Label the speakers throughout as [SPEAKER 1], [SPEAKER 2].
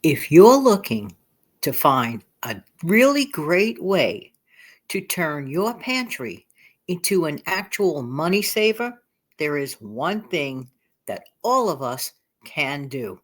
[SPEAKER 1] If you're looking to find a really great way to turn your pantry into an actual money saver, there is one thing that all of us can do.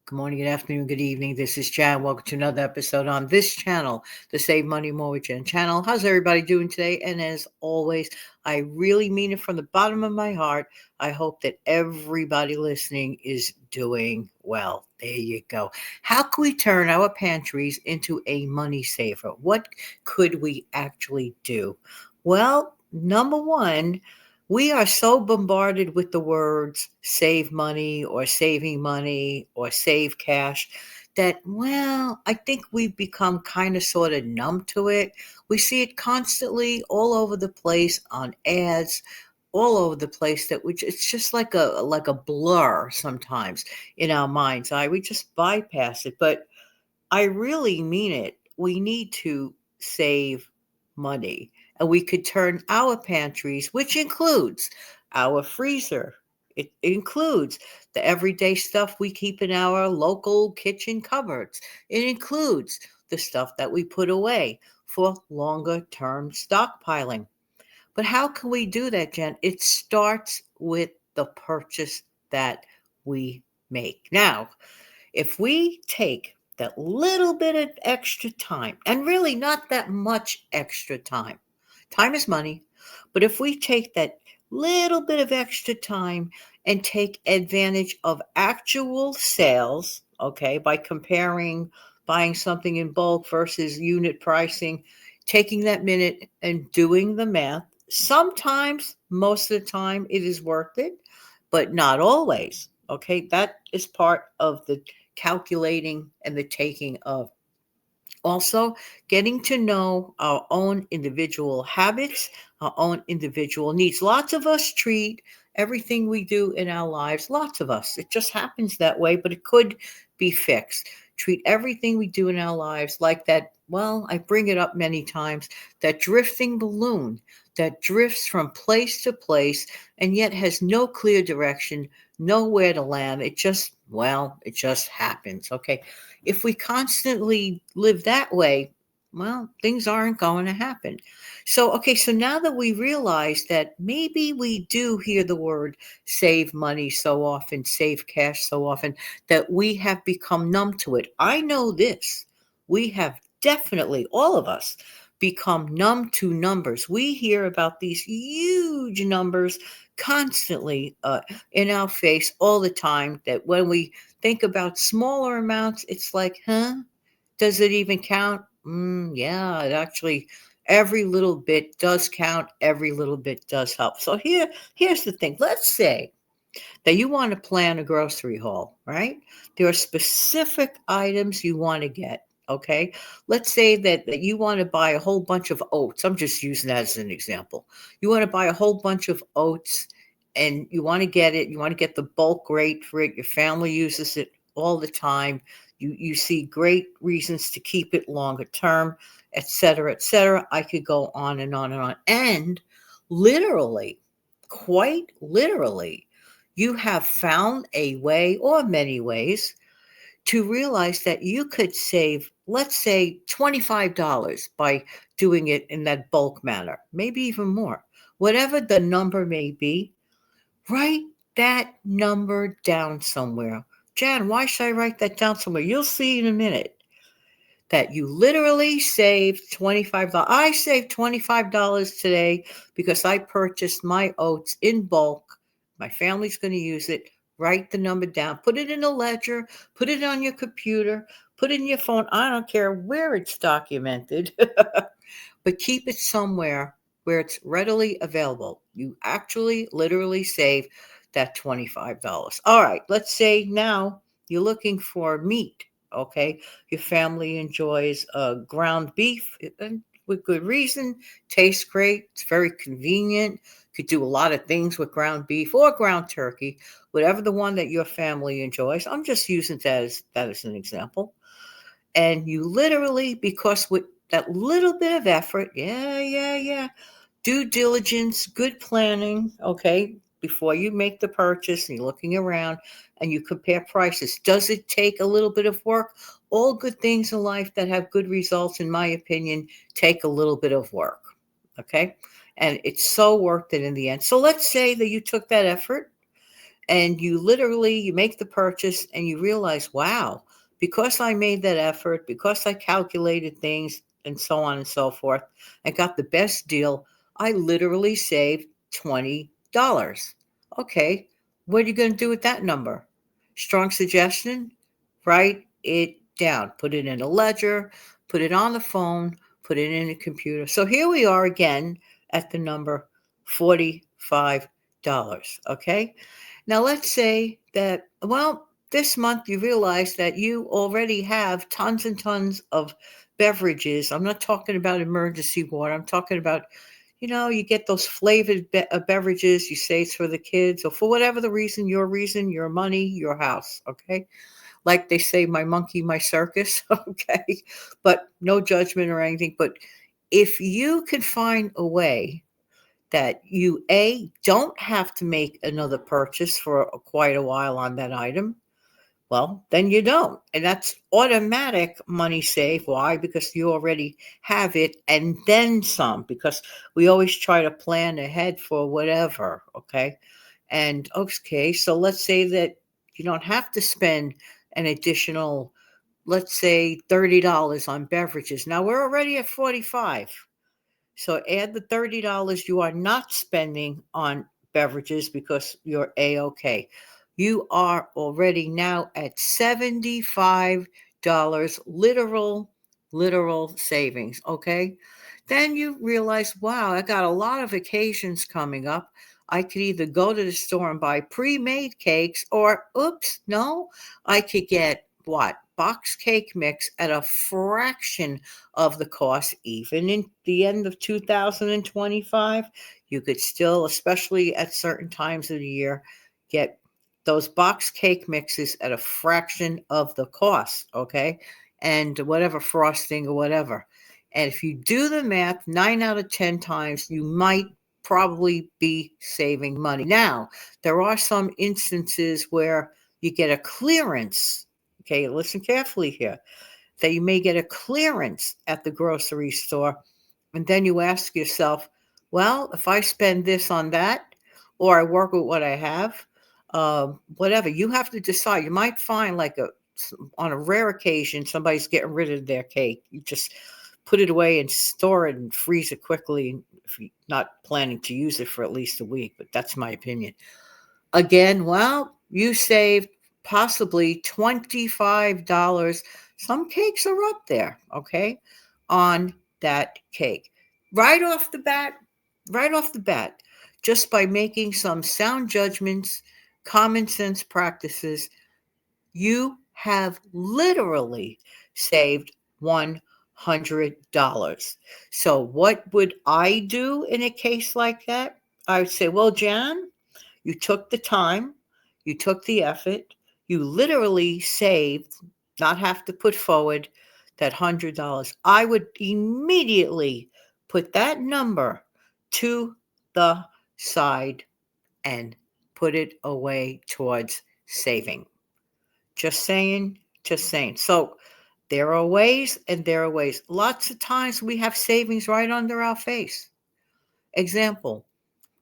[SPEAKER 1] Good morning, good afternoon, good evening. This is Jan. Welcome to another episode on this channel, the Save Money More with Jan channel. How's everybody doing today? And as always, I really mean it from the bottom of my heart. I hope that everybody listening is doing well. There you go. How can we turn our pantries into a money saver? What could we actually do? Well, number one, we are so bombarded with the words save money or saving money or save cash that, well, I think we've become kind of sort of numb to it. We see it constantly all over the place on ads, all over the place that it's just like a blur sometimes in our mind's eye. We just bypass it. But I really mean it. We need to save money. And we could turn our pantries, which includes our freezer, it includes the everyday stuff we keep in our local kitchen cupboards. It includes the stuff that we put away for longer term stockpiling. But how can we do that, Jen? It starts with the purchase that we make. Now, if we take that little bit of extra time, and really not that much extra time is money, but if we take that little bit of extra time and take advantage of actual sales, okay, by comparing buying something in bulk versus unit pricing, taking that minute and doing the math, sometimes, most of the time, it is worth it, but not always. Okay, that is part of the calculating and the taking of. Also, getting to know our own individual habits, our own individual needs. Lots of us treat everything we do in our lives, lots of us, it just happens that way, but it could be fixed. Treat everything we do in our lives like that. Well, I bring it up many times, that drifting balloon that drifts from place to place and yet has no clear direction, nowhere to land. It just, well, it just happens. Okay. If we constantly live that way, well, things aren't going to happen. So, okay, so now that we realize that maybe we do hear the word save money so often, save cash so often, that we have become numb to it. I know this. We have definitely, all of us, become numb to numbers. We hear about these huge numbers constantly in our face all the time, that when we think about smaller amounts, it's like, huh? Does it even count? Yeah, it actually, every little bit does count. Every little bit does help. So here's the thing. Let's say that you want to plan a grocery haul, right? There are specific items you want to get. Okay. Let's say that you want to buy a whole bunch of oats. I'm just using that as an example. You want to buy a whole bunch of oats and you want to get it. You want to get the bulk rate for it. Your family uses it all the time. You see great reasons to keep it longer term, et cetera, et cetera. I could go on and on and on. And literally, quite literally, you have found a way or many ways to realize that you could save, let's say, $25 by doing it in that bulk manner, maybe even more. Whatever the number may be, write that number down somewhere. Jan, why should I write that down somewhere? You'll see in a minute that you literally saved $25. I saved $25 today because I purchased my oats in bulk. My family's going to use it. Write the number down. Put it in a ledger. Put it on your computer. Put it in your phone. I don't care where it's documented, but keep it somewhere where it's readily available. You actually literally save that $25. All right, let's say now you're looking for meat. Okay, your family enjoys ground beef, and with good reason. Tastes great. It's very convenient. Could do a lot of things with ground beef or ground turkey, whatever the one that your family enjoys. I'm just using that as an example. And you literally, because with that little bit of effort, yeah, due diligence, good planning, okay, before you make the purchase and you're looking around and you compare prices. Does it take a little bit of work? All good things in life that have good results, in my opinion, take a little bit of work. Okay. And it's so worth it in the end. So let's say that you took that effort and you make the purchase and you realize, wow, because I made that effort, because I calculated things and so on and so forth, I got the best deal. I literally saved $20. Okay, what are you going to do with that number? Strong suggestion: write it down, put it in a ledger, put it on the phone, put it in a computer. So here we are again at the number $45. Okay, now let's say that, well, this month you realize that you already have tons and tons of beverages. I'm not talking about emergency water. I'm talking about, you get those flavored beverages. You say it's for the kids or for whatever the reason, your money, your house. Okay. Like they say, my monkey, my circus. Okay. But no judgment or anything. But if you can find a way that you don't have to make another purchase for quite a while on that item, well, then you don't, and that's automatic money save. Why? Because you already have it and then some, because we always try to plan ahead for whatever. Okay. And okay, so let's say that you don't have to spend an additional, let's say, $30 on beverages. Now we're already at 45. So add the $30 you are not spending on beverages because you're A-OK. You are already now at $75 literal savings, okay? Then you realize, wow, I got a lot of occasions coming up. I could either go to the store and buy pre-made cakes, or oops, no, I could get what? Box cake mix at a fraction of the cost. Even in the end of 2025, you could still, especially at certain times of the year, get those box cake mixes at a fraction of the cost, okay? And whatever frosting or whatever. And if you do the math, 9 out of 10 times, you might probably be saving money. Now, there are some instances where you get a clearance. Okay, listen carefully here, that you may get a clearance at the grocery store. And then you ask yourself, well, if I spend this on that, or I work with what I have, whatever, you have to decide. You might find, like, on a rare occasion, somebody's getting rid of their cake. You just put it away and store it and freeze it quickly if you're not planning to use it for at least a week. But that's my opinion. Again, well, you saved possibly $25. Some cakes are up there, okay, on that cake. Right off the bat, right off the bat, just by making some sound judgments, common sense practices, you have literally saved $100. So what would I do in a case like that? I would say, well, Jan, you took the time, you took the effort, you literally saved, not have to put forward that $100. I would immediately put that number to the side and put it away towards saving. Just saying, just saying. So there are ways and there are ways. Lots of times we have savings right under our face. Example,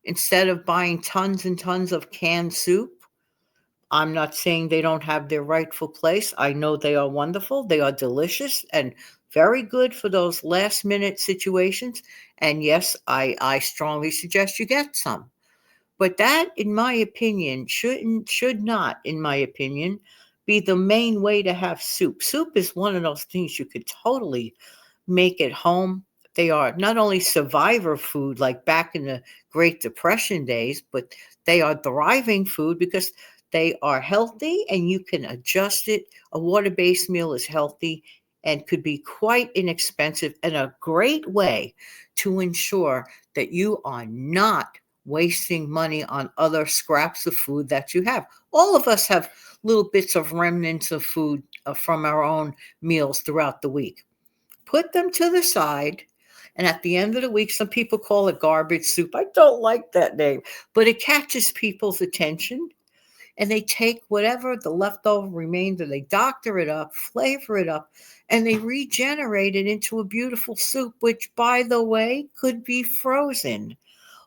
[SPEAKER 1] instead of buying tons and tons of canned soup, I'm not saying they don't have their rightful place. I know they are wonderful. They are delicious and very good for those last minute situations. And yes, I strongly suggest you get some. But that, in my opinion, should not, in my opinion, be the main way to have soup. Soup is one of those things you could totally make at home. They are not only survivor food like back in the Great Depression days, but they are thriving food because they are healthy and you can adjust it. A water-based meal is healthy and could be quite inexpensive, and a great way to ensure that you are not wasting money on other scraps of food that you have. All of us have little bits of remnants of food from our own meals throughout the week. Put them to the side And at the end of the week, some people call it garbage soup. I don't like that name, but it catches people's attention, and they take whatever the leftover remainder, they doctor it up, flavor it up, and they regenerate it into a beautiful soup, which, by the way, could be frozen.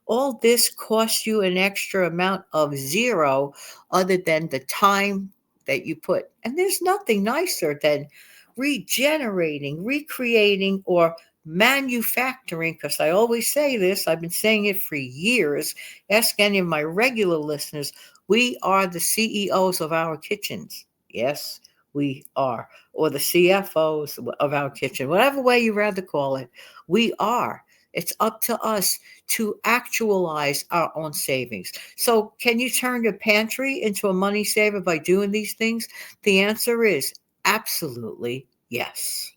[SPEAKER 1] All this costs you an extra amount of zero other than the time that you put. And there's nothing nicer than regenerating, recreating, or manufacturing. Because I always say this, I've been saying it for years. Ask any of my regular listeners. We are the CEOs of our kitchens. Yes, we are. Or the CFOs of our kitchen, whatever way you rather call it. We are. It's up to us to actualize our own savings. So, can you turn your pantry into a money saver by doing these things? The answer is absolutely yes.